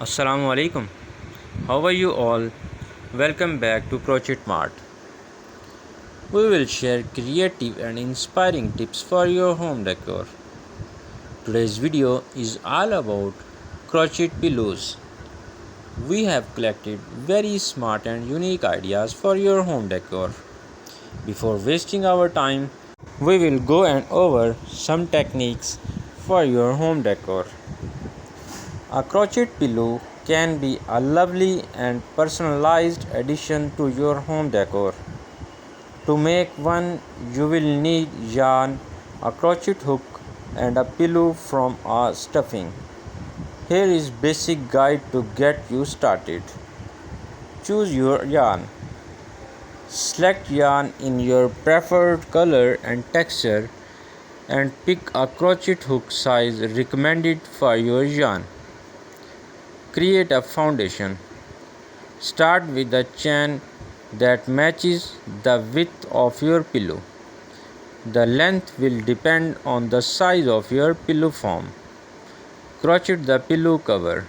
Assalamu alaikum. How are you all? Welcome back to Crochet Mart. We will share creative and inspiring tips for your home decor. Today's video is all about crochet pillows. We have collected very smart and unique ideas for your home decor. Before wasting our time, we will go and over some techniques for your home decor. A crochet pillow can be a lovely and personalized addition to your home decor. To make one, you will need yarn, a crochet hook, and a pillow from a stuffing. Here is basic guide to get you started. Choose your yarn. Select yarn in your preferred color and texture and pick a crochet hook size recommended for your yarn. Create a foundation. Start with a chain that matches the width of your pillow. The length will depend on the size of your pillow form. Crochet the pillow cover.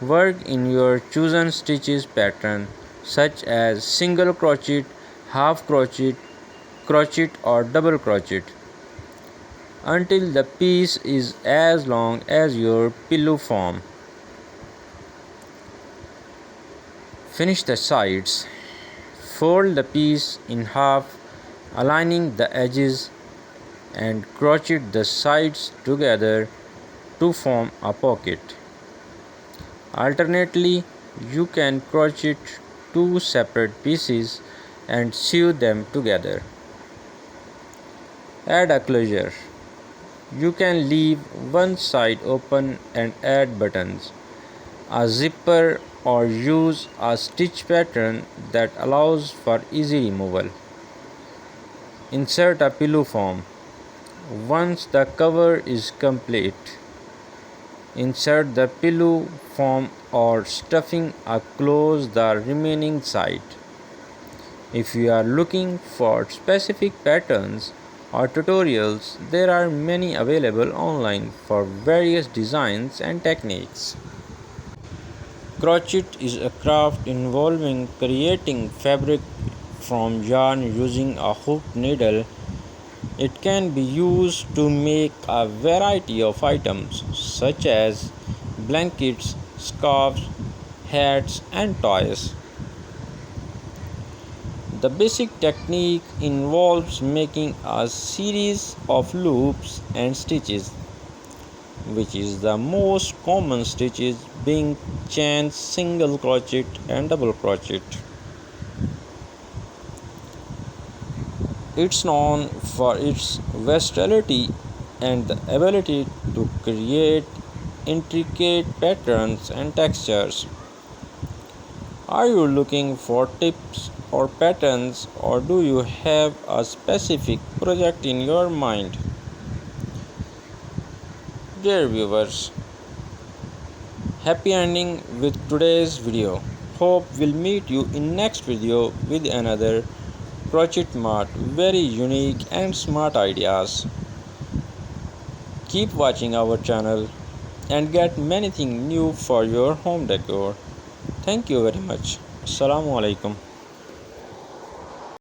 Work in your chosen stitches pattern such as single crochet, half crochet, crochet or double crochet until the piece is as long as your pillow form. Finish the sides. Fold the piece in half, aligning the edges, and crochet the sides together to form a pocket. Alternately, you can crochet two separate pieces and sew them together. Add a closure. You can leave one side open and add buttons, a zipper, or use a stitch pattern that allows for easy removal. Insert a pillow form. Once the cover is complete, insert the pillow form or stuffing across the remaining side. If you are looking for specific patterns or tutorials, there are many available online for various designs and techniques. Crochet is a craft involving creating fabric from yarn using a hooked needle. It can be used to make a variety of items such as blankets, scarves, hats, and toys. The basic technique involves making a series of loops and stitches, which is the most common stitches being chain, single crochet and double crochet. It's known for its versatility and the ability to create intricate patterns and textures. Are you looking for tips or patterns, or do you have a specific project in your mind? Dear viewers, happy ending with today's video. Hope we'll meet you in next video with another Crochet Mart very unique and smart ideas. Keep watching our channel and get many things new for your home decor. Thank you very much. Assalamu alaikum.